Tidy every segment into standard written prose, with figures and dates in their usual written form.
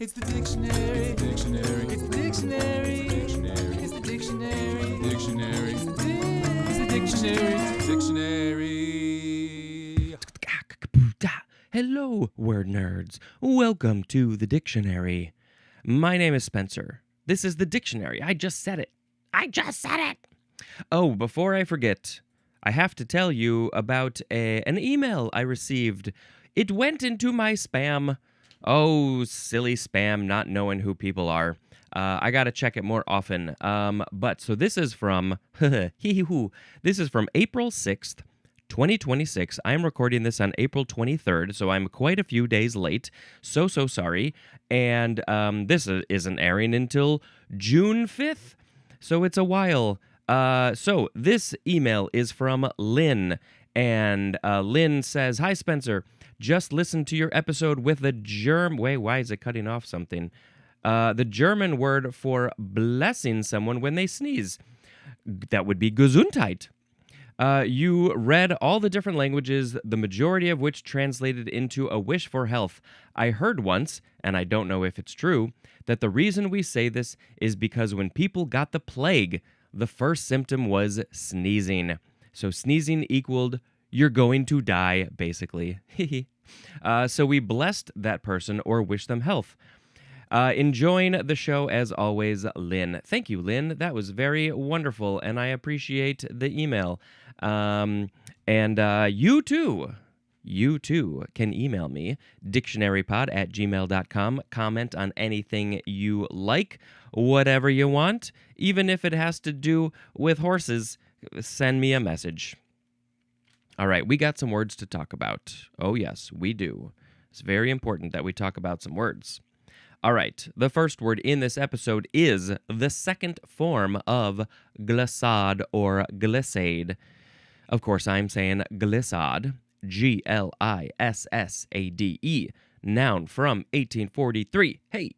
It's the dictionary. It's the dictionary. It's the dictionary. It's the dictionary. It's the dictionary. It's the dictionary. It's the dictionary. Hello, word nerds. Welcome to the dictionary. My name is Spencer. This is the dictionary. I just said it. Oh, before I forget, I have to tell you about an email I received. It went into my spam. Oh, silly spam, not knowing who people are. I gotta check it more often. So this is from, this is from April 6th, 2026. I am recording this on April 23rd, so I'm quite a few days late. So sorry. And this isn't airing until June 5th, so it's a while. So this email is from Lynn, and Lynn says, "Hi, Spencer. Just listened to your episode with the Wait, why is it cutting off something? The German word for blessing someone when they sneeze. That would be Gesundheit. You read all the different languages, the majority of which translated into a wish for health. I heard once, and I don't know if it's true, that the reason we say this is because when people got the plague, the first symptom was sneezing. So sneezing equaled you're going to die, basically. So we blessed that person or wish them health. Enjoying the show as always, Lynn." Thank you, Lynn. That was very wonderful, and I appreciate the email. You too can email me, dictionarypod@gmail.com. Comment on anything you like, whatever you want. Even if it has to do with horses, send me a message. All right, we got some words to talk about. Oh, yes, we do. It's very important that we talk about some words. All right, the first word in this episode is the second form of glissade or glissade. Of course, I'm saying glissade, Glissade, noun from 1843. Hey!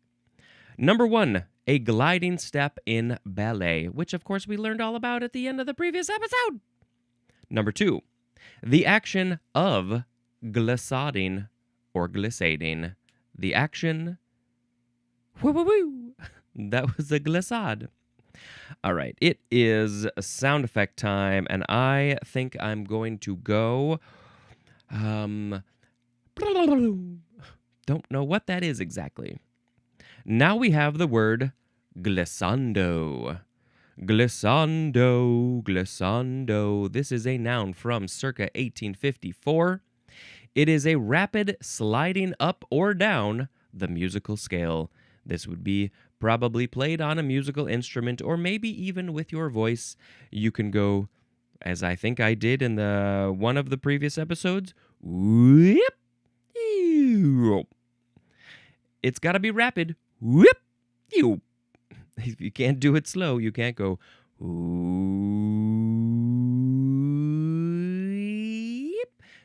Number 1, a gliding step in ballet, which of course we learned all about at the end of the previous episode. Number 2, the action of glissading or glissading. The action. Woo. That was a glissade. All right, it is sound effect time, and I think I'm going to go. Don't know what that is exactly. Now we have the word glissando. Glissando. This is a noun from circa 1854. It is a rapid sliding up or down the musical scale. This would be probably played on a musical instrument or maybe even with your voice. You can go, as I think I did in one of the previous episodes, whip. It's got to be rapid. Whip. If you can't do it slow, you can't go.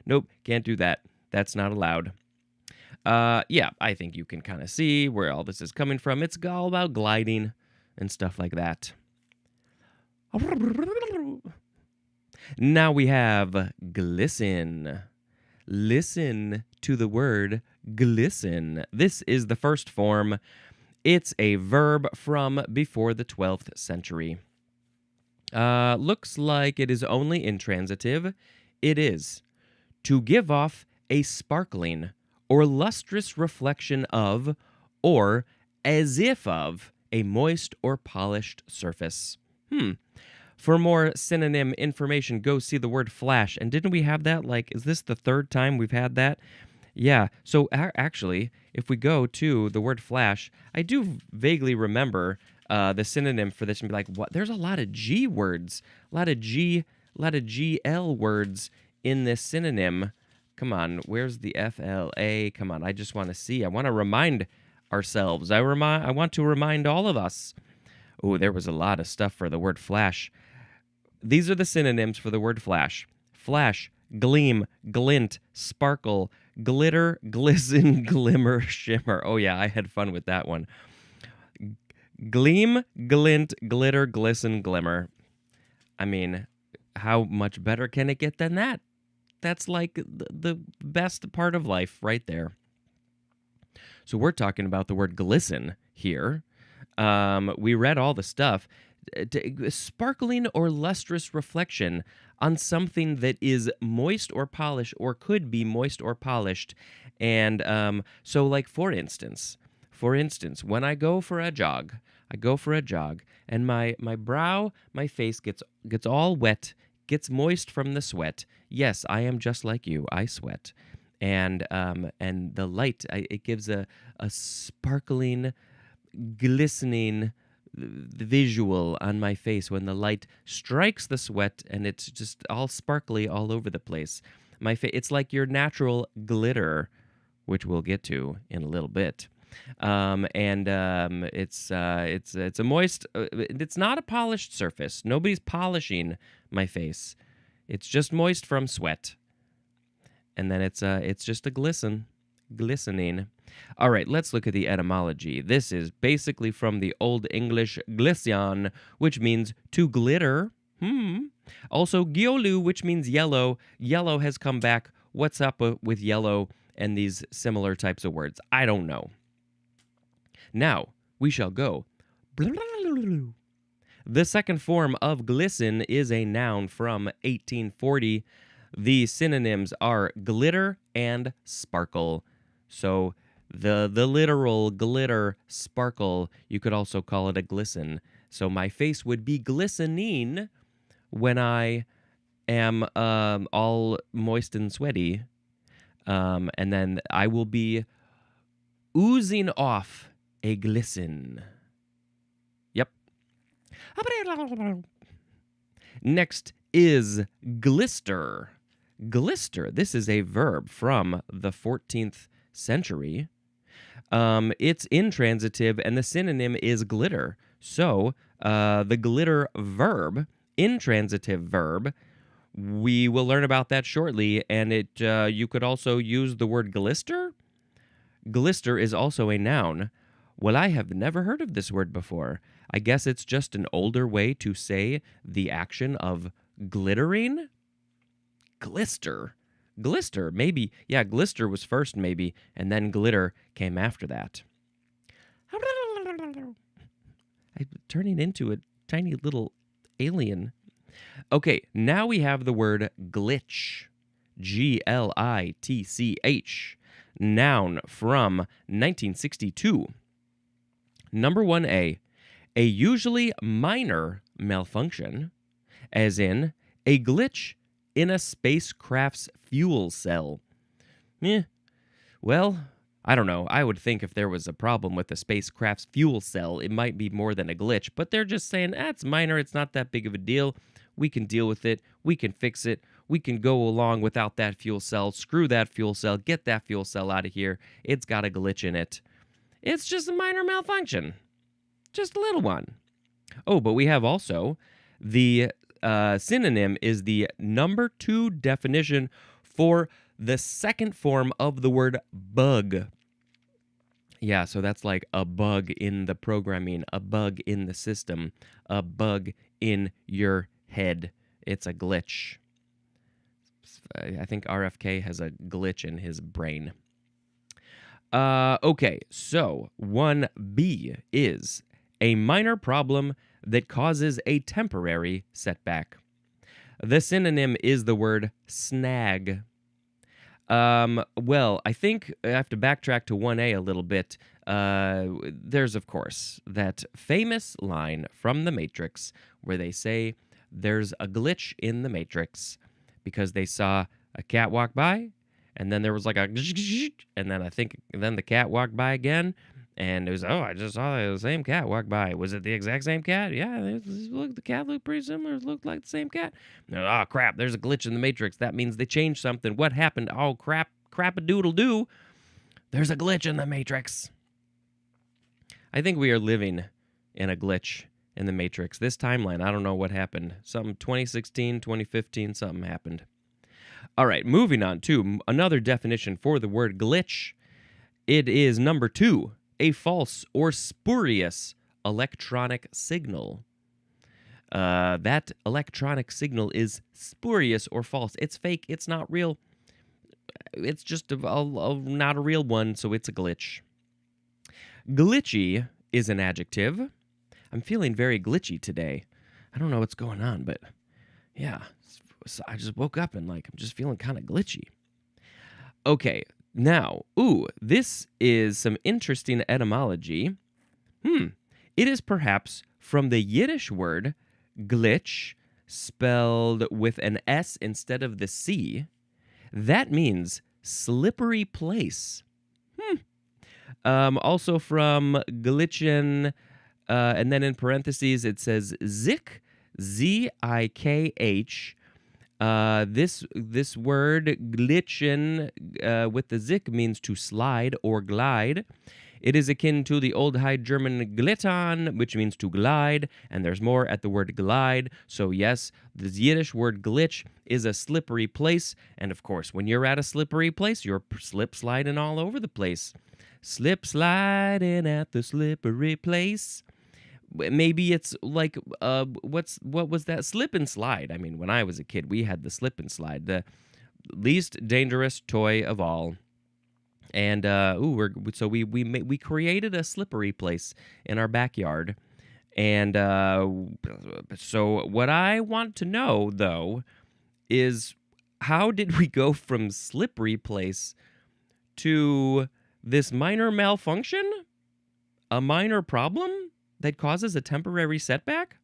Nope, can't do that. That's not allowed. Yeah, I think you can kind of see where all this is coming from. It's all about gliding and stuff like that. Now we have glisten. Listen to the word glisten. This is the first form. It's a verb from before the 12th century. Looks like it is only intransitive. It is to give off a sparkling or lustrous reflection of, or as if of, a moist or polished surface. For more synonym information, go see the word flash. And didn't we have that? Is this the third time we've had that? Yeah, so actually, if we go to the word flash, I do vaguely remember the synonym for this and be like, what? There's a lot of G words, a lot of GL words in this synonym. Come on, where's the FLA? Come on, I just want to see. I want to remind ourselves. I want to remind all of us. Oh, there was a lot of stuff for the word flash. These are the synonyms for the word flash. Flash, gleam, glint, sparkle, glitter, glisten, glimmer, shimmer. Oh yeah, I had fun with that one. Gleam, glint, glitter, glisten, glimmer. I mean, how much better can it get than that? That's like the best part of life right there. So we're talking about the word glisten here. We read all the stuff. Sparkling or lustrous reflection on something that is moist or polished or could be moist or polished. And so, like, for instance, when I go for a jog, and my brow, my face gets all wet, gets moist from the sweat. Yes, I am just like you. I sweat. And the light, it gives a sparkling, glistening visual on my face when the light strikes the sweat, and it's just all sparkly all over the place. It's like your natural glitter, which we'll get to in a little bit. It's a moist. It's not a polished surface. Nobody's polishing my face. It's just moist from sweat, and then it's just a glistening. All right, let's look at the etymology. This is basically from the Old English glission, which means to glitter. Also, giolu, which means yellow. Yellow has come back. What's up with yellow and these similar types of words? I don't know. Now, we shall go. The second form of glisten is a noun from 1840. The synonyms are glitter and sparkle. So the literal glitter, sparkle, you could also call it a glisten. So my face would be glistening when I am all moist and sweaty. And then I will be oozing off a glisten. Yep. Next is glister. Glister. This is a verb from the 14th century. It's intransitive, and the synonym is glitter. So the glitter verb, intransitive verb, we will learn about that shortly, and you could also use the word glister. Glister is also a noun. Well, I have never heard of this word before. I guess it's just an older way to say the action of glittering. Glister. Glister, maybe. Yeah, glister was first, maybe, and then glitter came after that. I'm turning into a tiny little alien. Okay, now we have the word glitch. Glitch. Noun from 1962. Number 1A, a usually minor malfunction, as in a glitch in a spacecraft's fuel cell. Well, I don't know. I would think if there was a problem with the spacecraft's fuel cell, it might be more than a glitch, but they're just saying, it's minor, it's not that big of a deal. We can deal with it. We can fix it. We can go along without that fuel cell. Screw that fuel cell. Get that fuel cell out of here. It's got a glitch in it. It's just a minor malfunction. Just a little one. Oh, but we have also the synonym is the number 2 definition for the second form of the word bug. Yeah, so that's like a bug in the programming, a bug in the system, a bug in your head. It's a glitch. I think RFK has a glitch in his brain. Okay, so 1B is a minor problem that causes a temporary setback. The synonym is the word snag. Well, I think I have to backtrack to 1A a little bit. There's, of course, that famous line from The Matrix where they say there's a glitch in the Matrix because they saw a cat walk by, and then there was like a and then then the cat walked by again, and it was, I just saw the same cat walk by. Was it the exact same cat? Yeah, the cat looked pretty similar. It looked like the same cat. Oh, crap, there's a glitch in the Matrix. That means they changed something. What happened? Oh, crap-a-doodle-doo. There's a glitch in the Matrix. I think we are living in a glitch in the Matrix. This timeline, I don't know what happened. Something 2016, 2015, something happened. All right, moving on to another definition for the word glitch. It is number 2, a false or spurious electronic signal. That electronic signal is spurious or false. It's fake. It's not real. It's just not a real one, so it's a glitch. Glitchy is an adjective. I'm feeling very glitchy today. I don't know what's going on, but yeah, I just woke up and I'm just feeling kind of glitchy. Okay, now, this is some interesting etymology. It is perhaps from the Yiddish word glitch, spelled with an S instead of the C. That means slippery place. Also from glitchen, and then in parentheses it says zik, Z-I-K-H. This word glitchen with the zik means to slide or glide. It is akin to the Old High German glittern, which means to glide, and there's more at the word glide. So yes, the Yiddish word glitch is a slippery place, and of course, when you're at a slippery place, you're slip sliding all over the place. Slip sliding at the slippery place. Maybe it's like what was that? Slip and slide. I mean, when I was a kid, we had the slip and slide, the least dangerous toy of all. And we created a slippery place in our backyard. And so what I want to know though is, how did we go from slippery place to this minor malfunction? A minor problem that causes a temporary setback?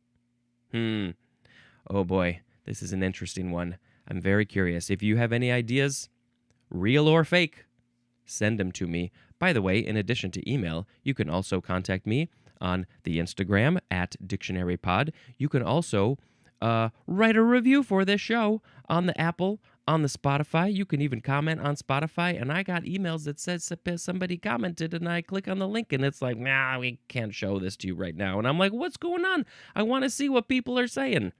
Oh boy, this is an interesting one. I'm very curious. If you have any ideas, real or fake, send them to me. By the way, in addition to email, you can also contact me on the Instagram at dictionarypod. You can also write a review for this show on the Apple, on the Spotify. You can even comment on Spotify, and I got emails that says somebody commented, and I click on the link, and it's like, nah, we can't show this to you right now. And I'm like, what's going on? I want to see what people are saying.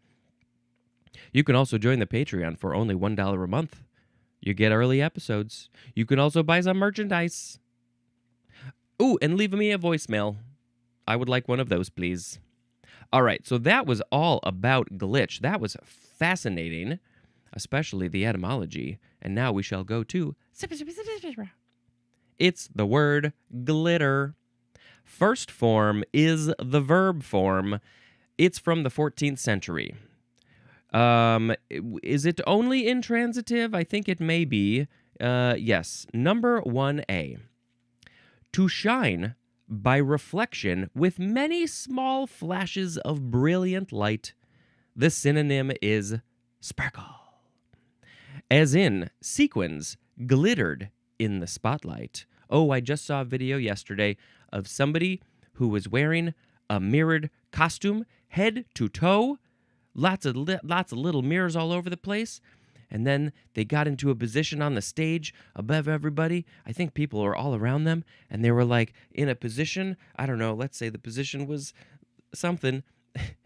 You can also join the Patreon for only $1 a month. You get early episodes. You can also buy some merchandise. Ooh, and leave me a voicemail. I would like one of those, please. All right, so that was all about glitch. That was fascinating, especially the etymology. And now we shall go to... It's the word glitter. First form is the verb form. It's from the 14th century. Is it only intransitive? I think it may be. Yes. Number 1A. To shine by reflection with many small flashes of brilliant light. The synonym is sparkle. As in, sequins glittered in the spotlight. Oh, I just saw a video yesterday of somebody who was wearing a mirrored costume, head to toe. Lots of little mirrors all over the place. And then they got into a position on the stage above everybody. I think people were all around them. And they were like in a position, I don't know, let's say the position was something.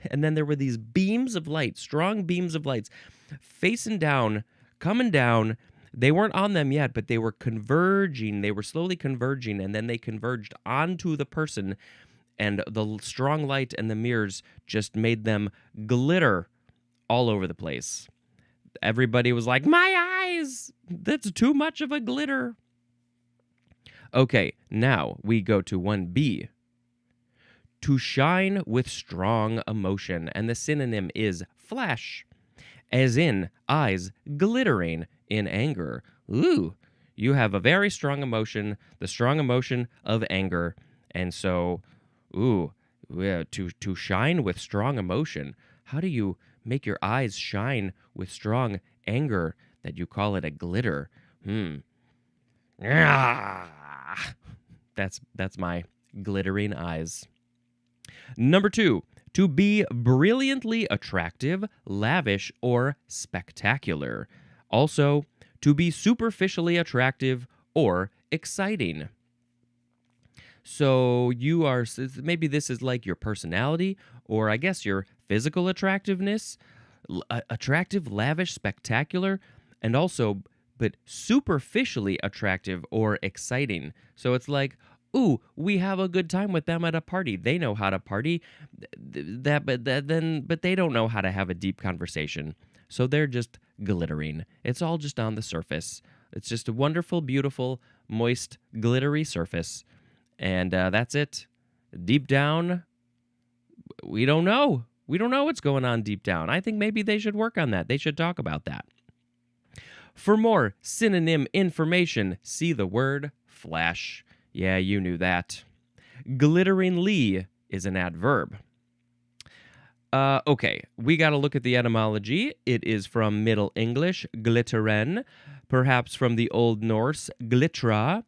And then there were these beams of light, strong beams of lights, facing down, coming down. They weren't on them yet, but they were converging. They were slowly converging. And then they converged onto the person. And the strong light and the mirrors just made them glitter all over the place. Everybody was like, my eyes! That's too much of a glitter. Okay, now we go to 1B. To shine with strong emotion. And the synonym is flash. As in, eyes glittering in anger. Ooh, you have a very strong emotion, the strong emotion of anger. And so... Ooh, yeah, to shine with strong emotion. How do you make your eyes shine with strong anger that you call it a glitter? That's my glittering eyes. Number 2, to be brilliantly attractive, lavish, or spectacular. Also, to be superficially attractive or exciting. So you are, maybe this is like your personality, or I guess your physical attractiveness, attractive, lavish, spectacular, and also, but superficially attractive or exciting. So it's like, ooh, we have a good time with them at a party. They know how to party, but they don't know how to have a deep conversation. So they're just glittering. It's all just on the surface. It's just a wonderful, beautiful, moist, glittery surface. And that's it. Deep down, we don't know. We don't know what's going on deep down. I think maybe they should work on that. They should talk about that. For more synonym information, see the word flash. Yeah, you knew that. Glitteringly is an adverb. Okay, we got to look at the etymology. It is from Middle English, glitteren, perhaps from the Old Norse, glittra,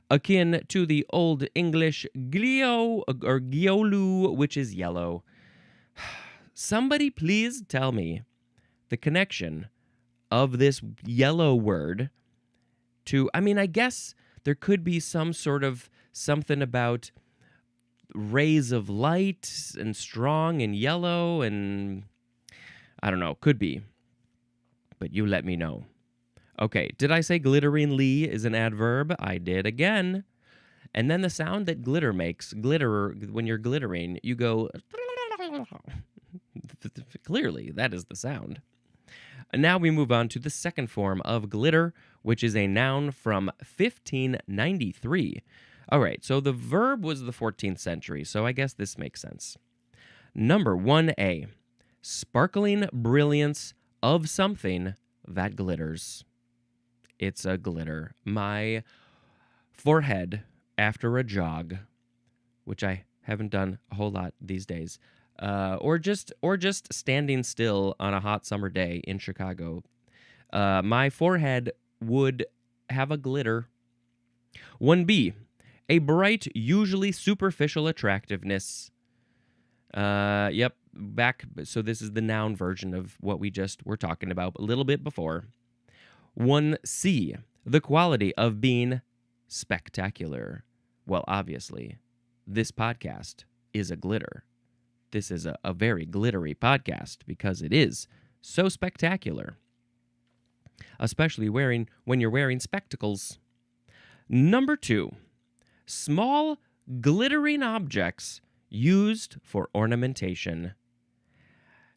akin to the Old English glio or giolu, which is yellow. Somebody please tell me the connection of this yellow word to, I guess there could be some sort of something about rays of light and strong and yellow and I don't know, could be. But you let me know. Okay, did I say glitteringly is an adverb? I did again. And then the sound that glitter makes, glitter, when you're glittering, you go, clearly, that is the sound. And now we move on to the second form of glitter, which is a noun from 1593. All right, so the verb was the 14th century, so I guess this makes sense. Number 1A, sparkling brilliance of something that glitters. It's a glitter. My forehead after a jog, which I haven't done a whole lot these days, or just standing still on a hot summer day in Chicago, my forehead would have a glitter. 1B, a bright, usually superficial attractiveness. Yep, so this is the noun version of what we just were talking about a little bit before. 1C, the quality of being spectacular. Well, obviously, this podcast is a glitter. This is a very glittery podcast because it is so spectacular. Especially when you're wearing spectacles. Number 2, small glittering objects used for ornamentation.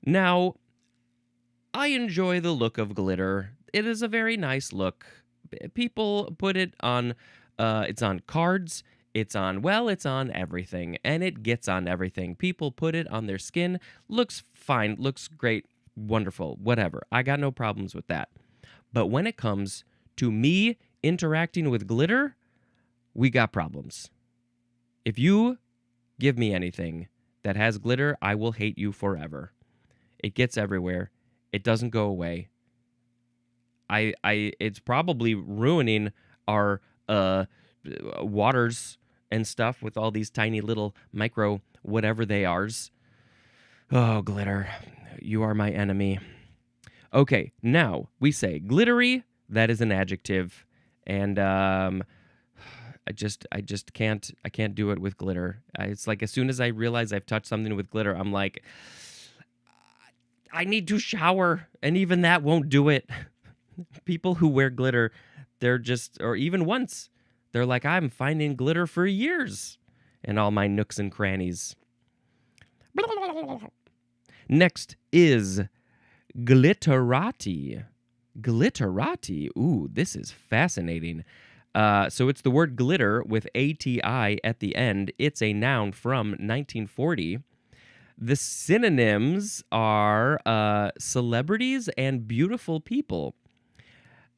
Now, I enjoy the look of glitter. It is a very nice look. People put it on, it's on cards, it's on everything, and it gets on everything. People put it on their skin. Looks fine, looks great, wonderful, whatever. I got no problems with that. But when it comes to me interacting with glitter, we got problems. If you give me anything that has glitter, I will hate you forever. It gets everywhere. It doesn't go away. It's probably ruining our waters and stuff with all these tiny little micro whatever they are's. Oh, glitter, you are my enemy. Okay, now we say glittery. That is an adjective, and I can't do it with glitter. It's like as soon as I realize I've touched something with glitter, I'm like, I need to shower, and even that won't do it. People who wear glitter, they're just, or even once, they're like, I'm finding glitter for years in all my nooks and crannies. Next is glitterati. Glitterati. Ooh, this is fascinating. So it's the word glitter with ATI at the end. It's a noun from 1940. The synonyms are celebrities and beautiful people.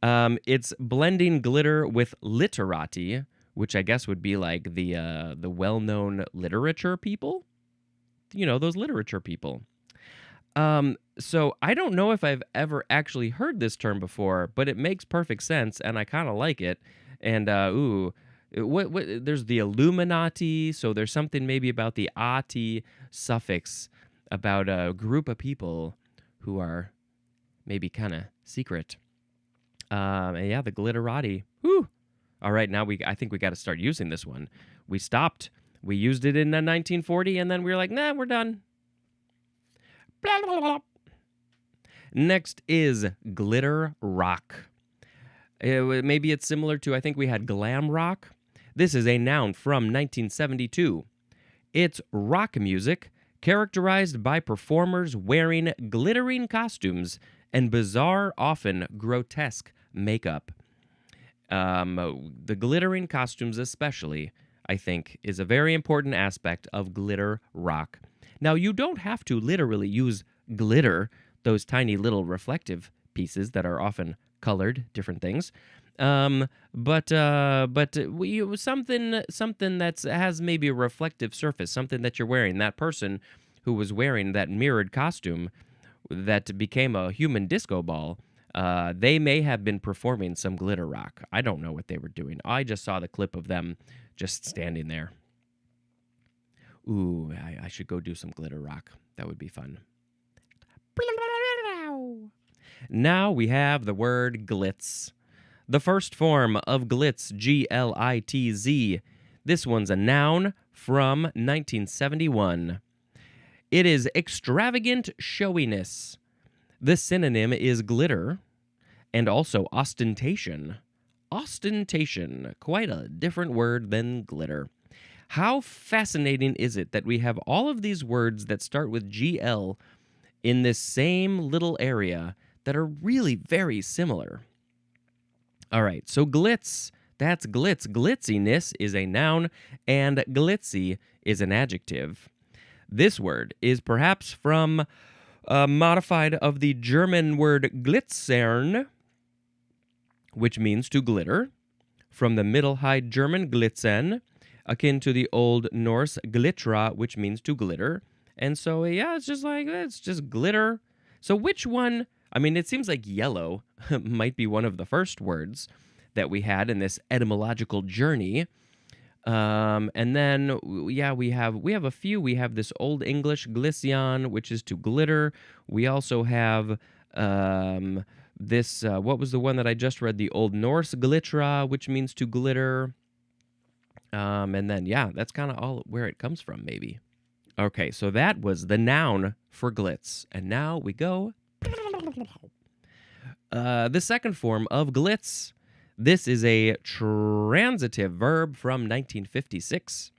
It's blending glitter with literati, which I guess would be like the well-known literature people. You know, those literature people. So I don't know if I've ever actually heard this term before, but it makes perfect sense, and I kind of like it. And there's the Illuminati, so there's something maybe about the ati suffix about a group of people who are maybe kind of secret. And yeah, the glitterati. Whew. All right, now I think we got to start using this one. We stopped. We used it in 1940, and then we were like, nah, we're done. Blah, blah, blah. Next is glitter rock. Maybe it's similar to, I think we had glam rock. This is a noun from 1972. It's rock music characterized by performers wearing glittering costumes and bizarre, often grotesque makeup. The glittering costumes especially, I think, is a very important aspect of glitter rock. Now, you don't have to literally use glitter, those tiny little reflective pieces that are often colored, different things. Something that's has maybe a reflective surface, something that you're wearing. That person who was wearing that mirrored costume that became a human disco ball, they may have been performing some glitter rock. I don't know what they were doing. I just saw the clip of them just standing there. Ooh, I should go do some glitter rock. That would be fun. Now we have the word glitz. The first form of glitz, Glitz. This one's a noun from 1971. It is extravagant showiness. The synonym is glitter and also ostentation. Ostentation, quite a different word than glitter. How fascinating is it that we have all of these words that start with GL in this same little area that are really very similar? All right, so glitz, that's glitz. Glitziness is a noun, and glitzy is an adjective. This word is perhaps from modified of the German word glitzern, which means to glitter, from the Middle High German glitzen, akin to the Old Norse glittra, which means to glitter. And so, yeah, it's just glitter. So which one? I mean, it seems like yellow might be one of the first words that we had in this etymological journey. And then, yeah, we have a few. We have this Old English glyceon, which is to glitter. We also have this, what was the one that I just read? The Old Norse glittra, which means to glitter. And then, yeah, that's kind of all where it comes from, maybe. Okay, so that was the noun for glitz. And now we go. The second form of glitz. This is a transitive verb from 1956.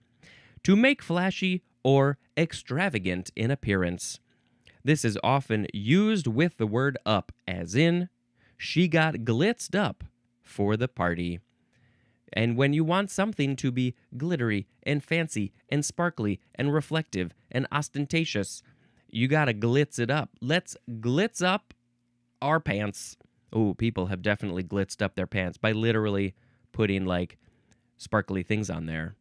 To make flashy or extravagant in appearance. This is often used with the word up, as in, she got glitzed up for the party. And when you want something to be glittery and fancy and sparkly and reflective and ostentatious, you gotta glitz it up. Let's glitz up our pants. Oh, people have definitely glitzed up their pants by literally putting like sparkly things on there.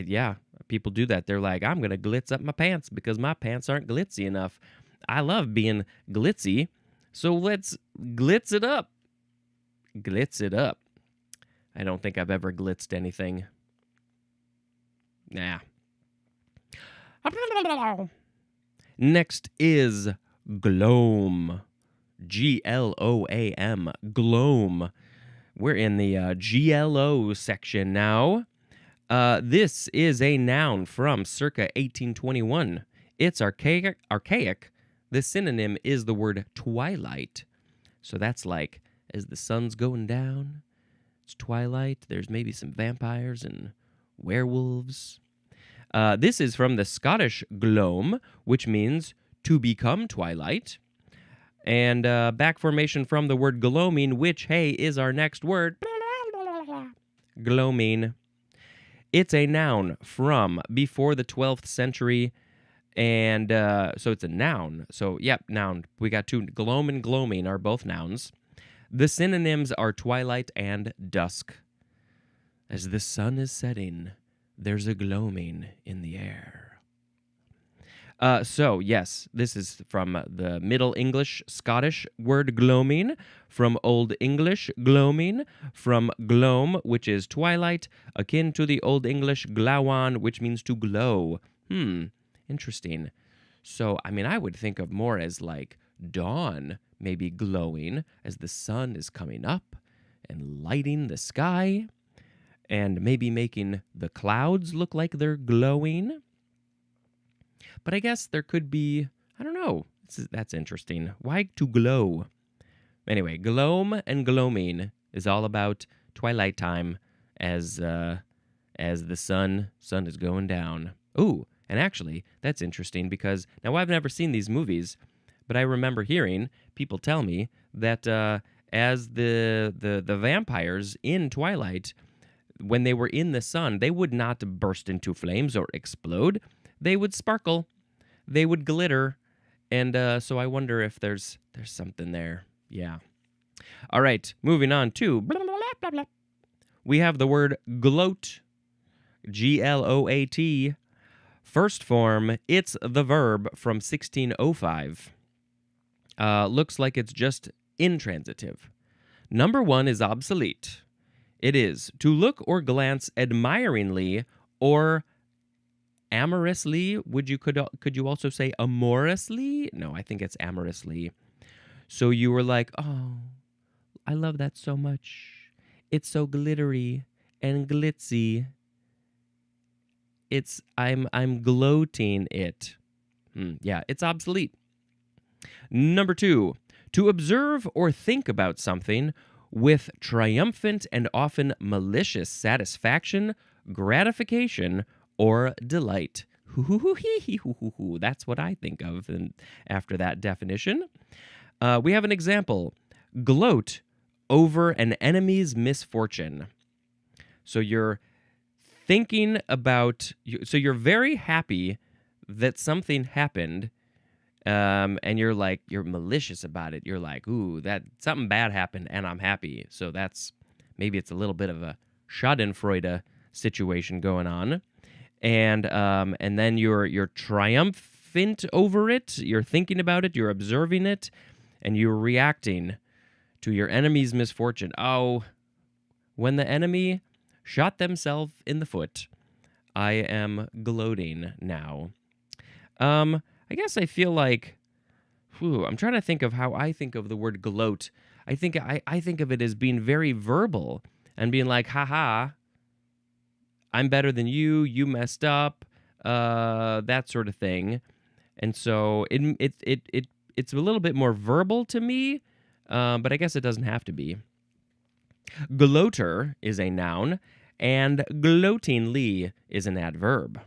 Yeah, people do that. They're like, I'm gonna glitz up my pants because my pants aren't glitzy enough. I love being glitzy, so let's glitz it up. Glitz it up. I don't think I've ever glitzed anything. Nah. Next is gloam. Gloam. Gloam. We're in the GLO section now. This is a noun from circa 1821. It's archaic. The synonym is the word twilight. So that's like, as the sun's going down, it's twilight. There's maybe some vampires and werewolves. This is from the Scottish gloam, which means to become twilight. And back formation from the word gloaming, which, hey, is our next word. Gloaming. It's a noun from before the 12th century. And so it's a noun. So, yep, noun. We got two. Gloam and gloaming are both nouns. The synonyms are twilight and dusk. As the sun is setting, there's a gloaming in the air. So, yes, this is from the Middle English Scottish word gloaming, from Old English gloaming, from gloam, which is twilight, akin to the Old English glawan, which means to glow. Interesting. So, I mean, I would think of more as like dawn, maybe glowing as the sun is coming up and lighting the sky, and maybe making the clouds look like they're glowing. But I guess there could be, I don't know. That's interesting. Why to glow? Anyway, gloam and gloaming is all about twilight time as the sun is going down. Ooh, and actually, that's interesting because now I've never seen these movies, but I remember hearing people tell me that as the vampires in Twilight, when they were in the sun, they would not burst into flames or explode. They would sparkle. They would glitter. And so I wonder if there's something there. Yeah. All right, moving on to blah, blah, blah, blah, blah. We have the word gloat, Gloat. First form, it's the verb from 1605. Looks like it's just intransitive. Number 1 is obsolete. It is to look or glance admiringly or amorously. Could you also say amorously? No, I think it's amorously. So you were like, oh, I love that so much. It's so glittery and glitzy. I'm gloating it. Yeah, it's obsolete. Number 2, to observe or think about something with triumphant and often malicious satisfaction, gratification, or delight. That's what I think of after that definition. We have an example. Gloat over an enemy's misfortune. So you're thinking about, so you're very happy that something happened, and you're malicious about it. You're like, ooh, that something bad happened, and I'm happy. So maybe it's a little bit of a Schadenfreude situation going on, and then you're triumphant over it. You're thinking about it. You're observing it, and you're reacting to your enemy's misfortune. Oh, when the enemy shot themselves in the foot, I am gloating now. I guess I feel like, I'm trying to think of how I think of the word gloat. I think of it as being very verbal and being like, haha, I'm better than you, you messed up, that sort of thing. And so it's a little bit more verbal to me, but I guess it doesn't have to be. Gloater is a noun, and gloatingly is an adverb.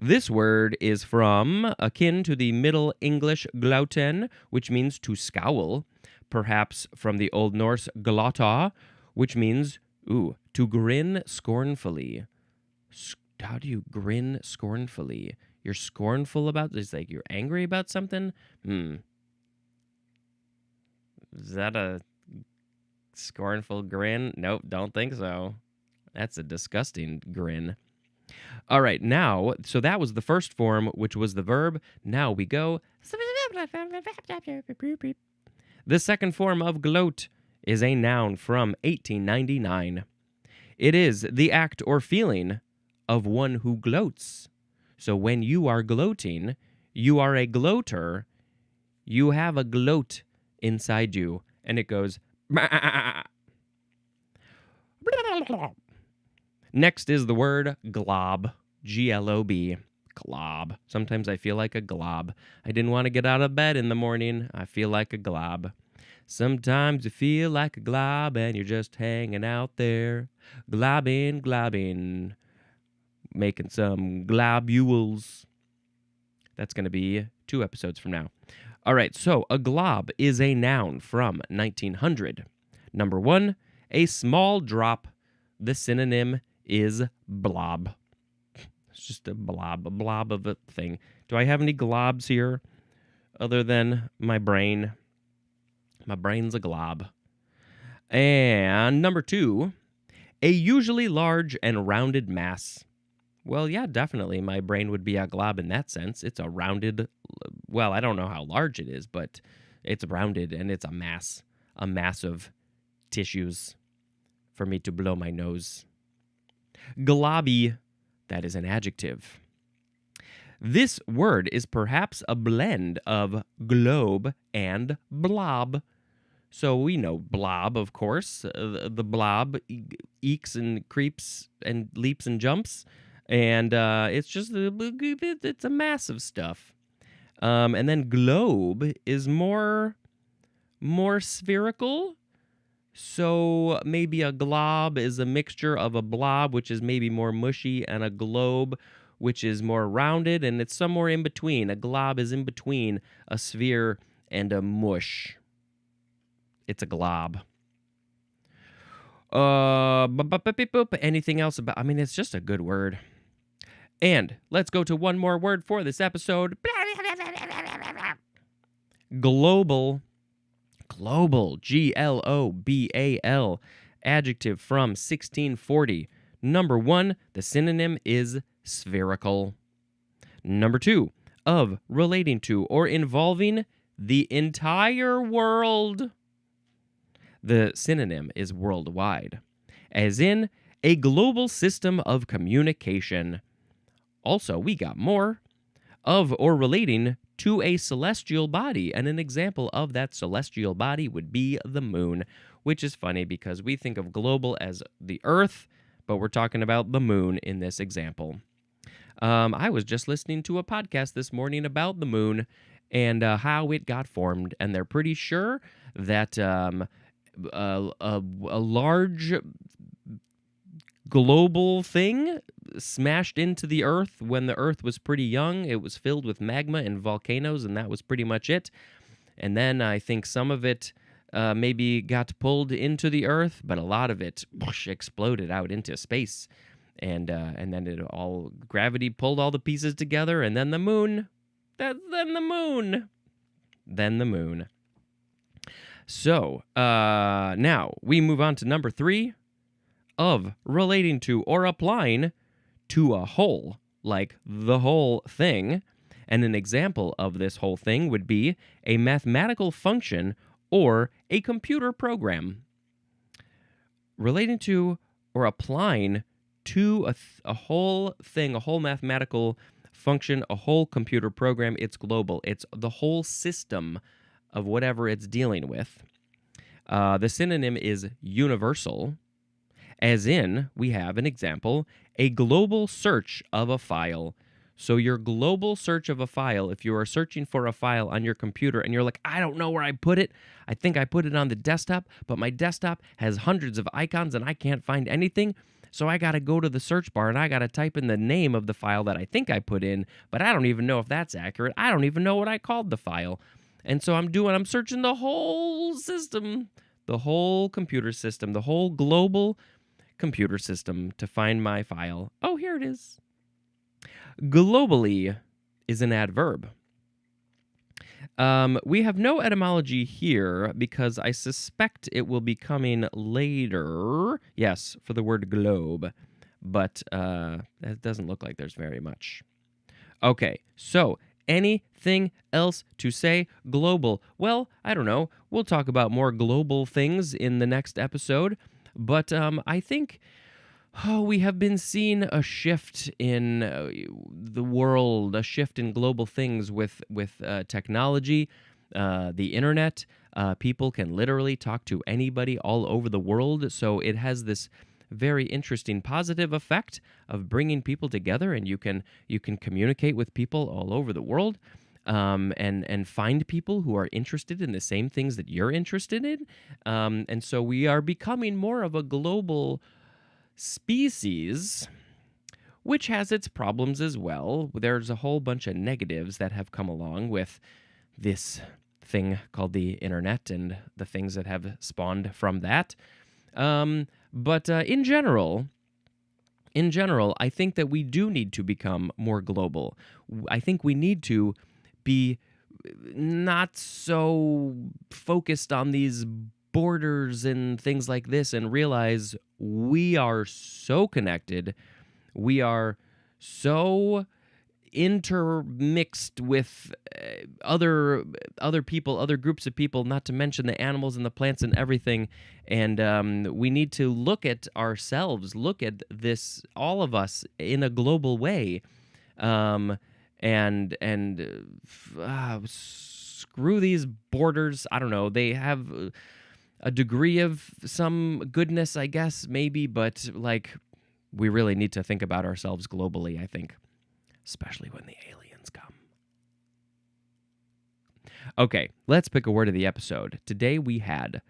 This word is from akin to the Middle English glauten, which means to scowl, perhaps from the Old Norse glotta, which means, to grin scornfully. How do you grin scornfully? You're scornful about this, like you're angry about something? Is that a scornful grin? Nope, don't think so. That's a disgusting grin. All right, now, so that was the first form, which was the verb. Now we go. The second form of gloat is a noun from 1899. It is the act or feeling of one who gloats. So when you are gloating, you are a gloater. You have a gloat inside you, and it goes. Next is the word glob, Glob. Glob. Sometimes I feel like a glob. I didn't want to get out of bed in the morning. I feel like a glob. Sometimes you feel like a glob and you're just hanging out there, globbing, making some globules. That's going to be 2 episodes from now. All right, so a glob is a noun from 1900. Number 1, a small drop. The synonym is blob. It's just a blob of a thing. Do I have any globs here other than my brain? My brain's a glob. And number 2, a usually large and rounded mass. Well, yeah, definitely. My brain would be a glob in that sense. It's a rounded, well, I don't know how large it is, but it's rounded and it's a mass of tissues for me to blow my nose. Globby, that is an adjective. This word is perhaps a blend of globe and blob. So we know blob, of course. The blob eeks and creeps and leaps and jumps. And it's just, it's a mass of stuff. And then globe is more spherical. So maybe a glob is a mixture of a blob, which is maybe more mushy, and a globe, which is more rounded, and it's somewhere in between. A glob is in between a sphere and a mush. It's a glob. Anything else about? I mean, it's just a good word. And let's go to one more word for this episode. Global. Global. Global. Adjective from 1640. Number 1, the synonym is spherical. Number 2, of, relating to, or involving the entire world. The synonym is worldwide, as in a global system of communication. Also, we got more. Of or relating to a celestial body, and an example of that celestial body would be the moon, which is funny because we think of global as the Earth, but we're talking about the moon in this example. I was just listening to a podcast this morning about the moon and how it got formed, and they're pretty sure that a large global thing smashed into the Earth when the Earth was pretty young. It was filled with magma and volcanoes, and that was pretty much it. And then I think some of it maybe got pulled into the Earth, but a lot of it exploded out into space. And then it all, gravity pulled all the pieces together, and then the moon. Then the moon. So, now we move on to number 3. Of, relating to, or applying to a whole, like the whole thing. And an example of this whole thing would be a mathematical function or a computer program. Relating to or applying to a whole thing, a whole mathematical function, a whole computer program, it's global. It's the whole system of whatever it's dealing with. The synonym is universal. As in, we have an example, a global search of a file. So your global search of a file, if you are searching for a file on your computer and you're like, I don't know where I put it. I think I put it on the desktop, but my desktop has hundreds of icons and I can't find anything. So I got to go to the search bar and I got to type in the name of the file that I think I put in, but I don't even know if that's accurate. I don't even know what I called the file. And so I'm searching the whole system, the whole computer system, the whole global computer system to find my file. Oh, here it is. Globally is an adverb. We have no etymology here because I suspect it will be coming later. Yes, for the word globe, but that doesn't look like there's very much. Okay, so anything else to say? Global. Well, I don't know. We'll talk about more global things in the next episode. But I think we have been seeing a shift in the world, a shift in global things with technology, the internet. People can literally talk to anybody all over the world. So it has this very interesting positive effect of bringing people together, and you can communicate with people all over the world. And find people who are interested in the same things that you're interested in. And so we are becoming more of a global species, which has its problems as well. There's a whole bunch of negatives that have come along with this thing called the internet and the things that have spawned from that. But in general, I think that we do need to become more global. I think we need to be not so focused on these borders and things like this and realize we are so connected. We are so intermixed with other people, other groups of people, not to mention the animals and the plants and everything. And we need to look at ourselves, look at this, all of us, in a global way. And screw these borders. I don't know. They have a degree of some goodness, I guess, maybe, but like we really need to think about ourselves globally, I think, especially when the aliens come. Okay, let's pick a word of the episode. Today we had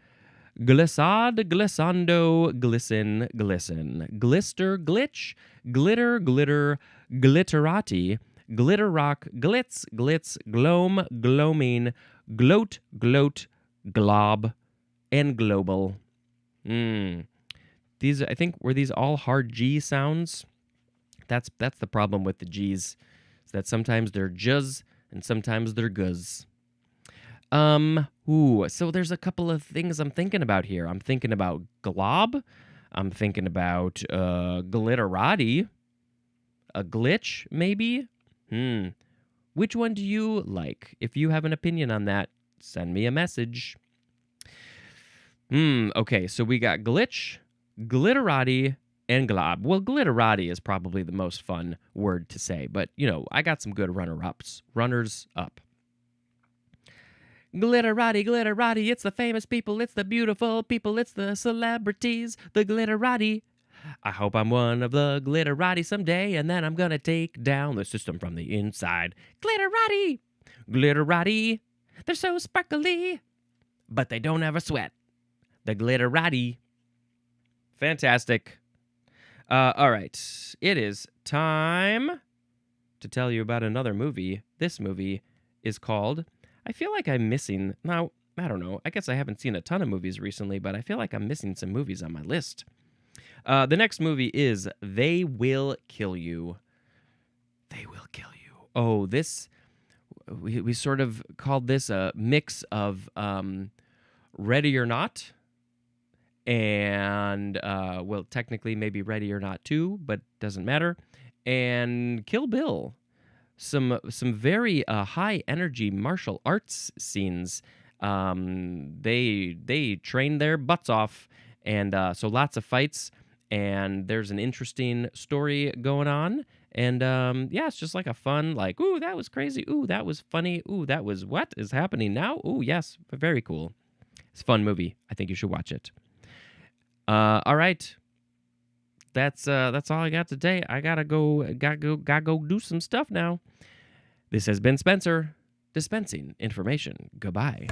glissade, glissando, glisten, glisten, glister, glitch, glitter, glitter, glitterati, glitter rock, glitz, glitz, gloam, gloaming, gloat, gloat, glob, and global. These, I think, were these all hard G sounds? That's the problem with the G's, is that sometimes they're juz and sometimes they're guz. So there's a couple of things I'm thinking about here. I'm thinking about glob. I'm thinking about glitterati. A glitch, maybe? Which one do you like? If you have an opinion on that, send me a message. Okay, so we got glitch, glitterati, and glob. Well, glitterati is probably the most fun word to say, but, I got some good runners up. Glitterati, glitterati, it's the famous people, it's the beautiful people, it's the celebrities, the glitterati. I hope I'm one of the glitterati someday, and then I'm gonna take down the system from the inside. Glitterati! Glitterati! They're so sparkly, but they don't ever sweat. The glitterati. Fantastic. All right. It is time to tell you about another movie. This movie is called... I feel like I'm missing... Now, I don't know. I guess I haven't seen a ton of movies recently, but I feel like I'm missing some movies on my list. The next movie is They Will Kill You. They Will Kill You. Oh, this... We sort of called this a mix of Ready or Not and, well, technically maybe Ready or Not 2, but doesn't matter, and Kill Bill. Some very high energy martial arts scenes. They train their butts off, and so lots of fights, and there's an interesting story going on. And it's just like a fun, like, ooh, that was crazy. Ooh, that was funny. Ooh, that was what is happening now. Ooh, yes, very cool. It's a fun movie. I think you should watch it. All right. That's all I got today. I gotta go do some stuff now. This has been Spencer, dispensing information. Goodbye.